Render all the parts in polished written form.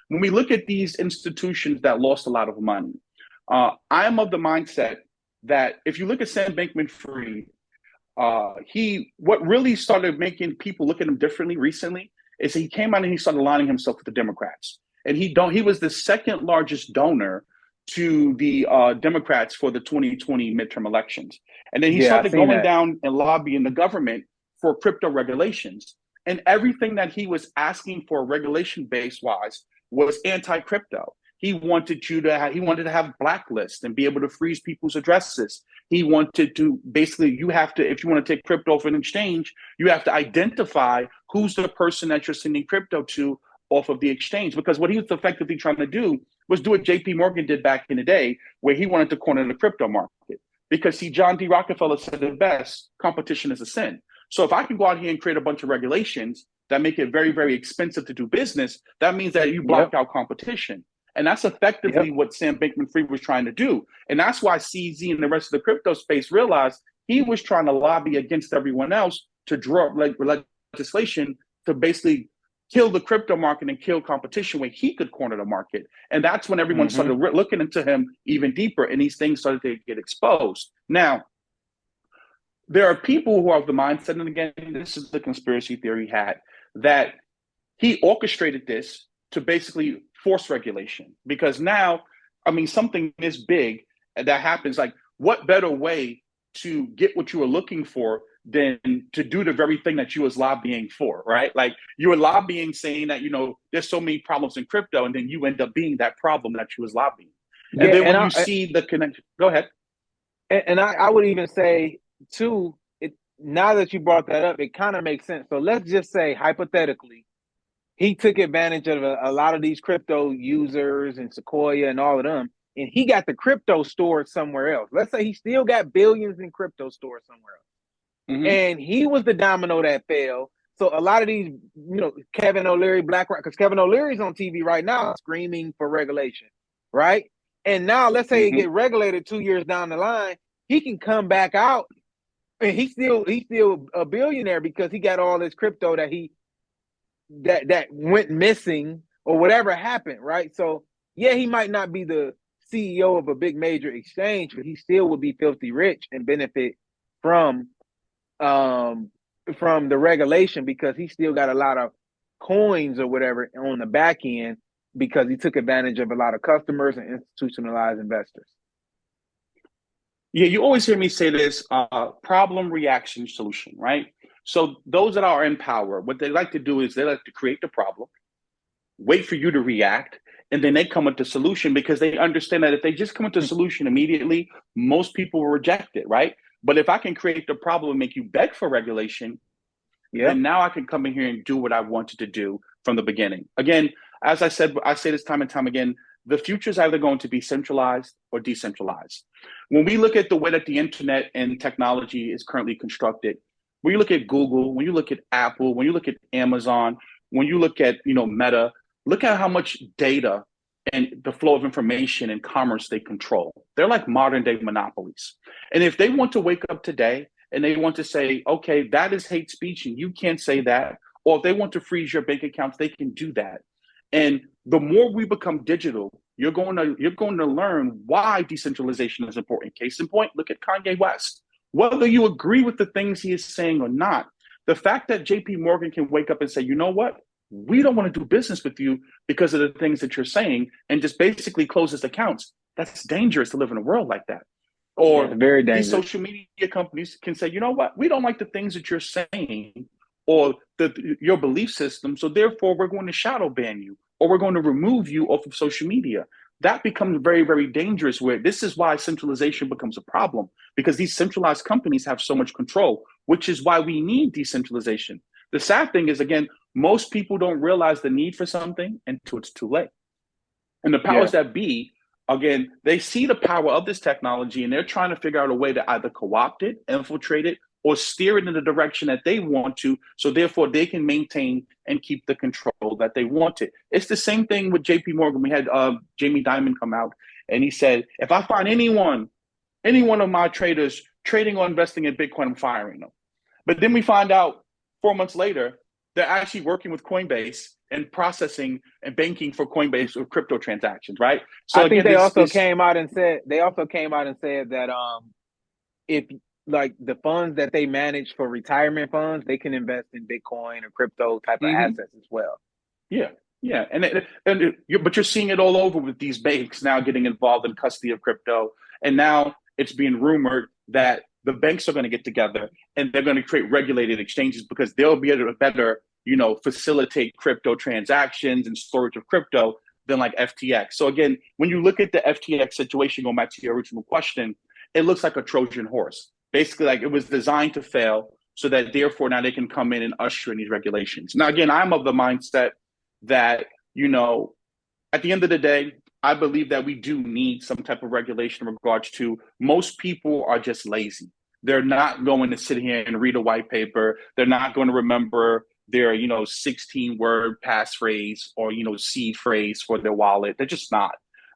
when we look at these institutions that lost a lot of money, I am of the mindset that if you look at Sam Bankman-Fried, he what really started making people look at him differently recently is he came out and he started aligning himself with the Democrats, and he was the second largest donor to the Democrats for the 2020 midterm elections, and then he Yeah, I've started seen going that. down and lobbying the government for crypto regulations, and everything that he was asking for regulation base wise was anti-crypto. He wanted to have blacklists and be able to freeze people's addresses. He wanted to basically, you have to, if you want to take crypto off an exchange, you have to identify who's the person that you're sending crypto to off of the exchange. Because what he was effectively trying to do was do what JP Morgan did back in the day, where he wanted to corner the crypto market. Because see, John D. Rockefeller said it best, competition is a sin. So if I can go out here and create a bunch of regulations that make it very, very expensive to do business, that means that you block Yep. out competition. And that's Yep. effectively what Sam Bankman-Fried was trying to do. And that's why CZ and the rest of the crypto space realized he was trying to lobby against everyone else to draw up legislation to basically kill the crypto market and kill competition where he could corner the market. And that's when everyone Hmm. started looking into him even deeper, and these things started to get exposed. Now, there are people who are of the mindset, and again, this is the conspiracy theory hat, that he orchestrated this to basically force regulation. Because now, I mean, something this big that happens, like, what better way to get what you were looking for than to do the very thing that you was lobbying for, right? Like, you were lobbying saying that, there's so many problems in crypto, and then you end up being that problem that you was lobbying. And Yeah, then when you see the connection, go ahead. I would even say too, it now that you brought that up, it kind of makes sense. So let's just say hypothetically, he took advantage of a lot of these crypto users and Sequoia and all of them, and he got the crypto stored somewhere else. Let's say he still got billions in crypto stored somewhere else, Mm-hmm. and he was the domino that fell. So a lot of these, Kevin O'Leary, BlackRock, because Kevin O'Leary's on TV right now screaming for regulation, right? And now let's say it Mm-hmm. get regulated 2 years down the line, he can come back out and he's still a billionaire because he got all this crypto that went missing or whatever happened, right? So yeah, he might not be the CEO of a big major exchange, but he still would be filthy rich and benefit from um from the regulation because he still got a lot of coins or whatever on the back end because he took advantage of a lot of customers and institutionalized investors. Yeah, you always hear me say this, problem, reaction, solution, right? So those that are in power, what they like to do is they like to create the problem, wait for you to react, and then they come with the solution because they understand that if they just come with the solution immediately, most people will reject it, right? But if I can create the problem and make you beg for regulation, Yep. then now I can come in here and do what I wanted to do from the beginning. Again, as I said, I say this time and time again, the future is either going to be centralized or decentralized. When we look at the way that the internet and technology is currently constructed, when you look at Google, when you look at Apple, when you look at Amazon, when you look at Meta, look at how much data and the flow of information and commerce they control. They're like modern day monopolies. And if they want to wake up today and they want to say, okay, that is hate speech and you can't say that, or if they want to freeze your bank accounts, they can do that. And the more we become digital, you're going to learn why decentralization is important. Case in point, look at Kanye West. Whether you agree with the things he is saying or not, the fact that JP Morgan can wake up and say, you know what? We don't want to do business with you because of the things that you're saying, and just basically close his accounts. That's dangerous to live in a world like that. Yeah, it's Or very these dangerous. social media companies can say, you know what? We don't like the things that you're saying or your belief system. So therefore, we're going to shadow ban you or we're going to remove you off of social media. That becomes very, very dangerous. Where this is why centralization becomes a problem because these centralized companies have so much control, which is why we need decentralization. The sad thing is, again, most people don't realize the need for something until it's too late. And the powers Yeah. that be, again, they see the power of this technology and they're trying to figure out a way to either co-opt it, infiltrate it, or steer it in the direction that they want to. So therefore, they can maintain and keep the control that they wanted. It's the same thing with JP Morgan. We had Jamie Dimon come out and he said, if I find any one of my traders trading or investing in Bitcoin, I'm firing them. But then we find out 4 months later, they're actually working with Coinbase and processing and banking for Coinbase or crypto transactions, right? I So think again, they this also this came out and said that if like the funds that they manage for retirement funds, they can invest in Bitcoin or crypto type of mhm. assets as well. Yeah, yeah, but you're seeing it all over with these banks now getting involved in custody of crypto, and now it's being rumored that the banks are going to get together and they're going to create regulated exchanges because they'll be able to better, facilitate crypto transactions and storage of crypto than like FTX. So again, when you look at the FTX situation, going back to your original question, it looks like a Trojan horse. Basically, like it was designed to fail, so that therefore now they can come in and usher in these regulations. Now, again, I'm of the mindset that, at the end of the day, I believe that we do need some type of regulation in regards to most people are just lazy. They're not going to sit here and read a white paper. They're not going to remember their, 16 word passphrase or, seed phrase for their wallet. They're just not,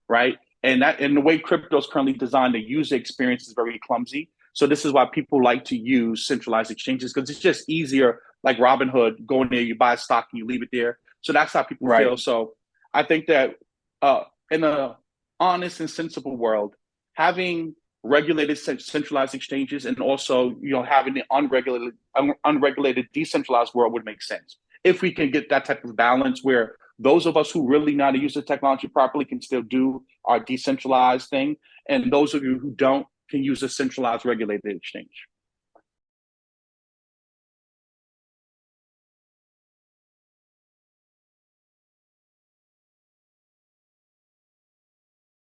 right? And the way crypto is currently designed, the user experience is very clumsy. So this is why people like to use centralized exchanges because it's just easier, like Robinhood, go in there, you buy a stock and you leave it there. So that's how people Right. feel. So I think that in a honest and sensible world, having regulated centralized exchanges and also having the unregulated decentralized world would make sense if we can get that type of balance where those of us who really know how to use the technology properly can still do our decentralized thing, and those of you who don't can use a centralized regulated exchange.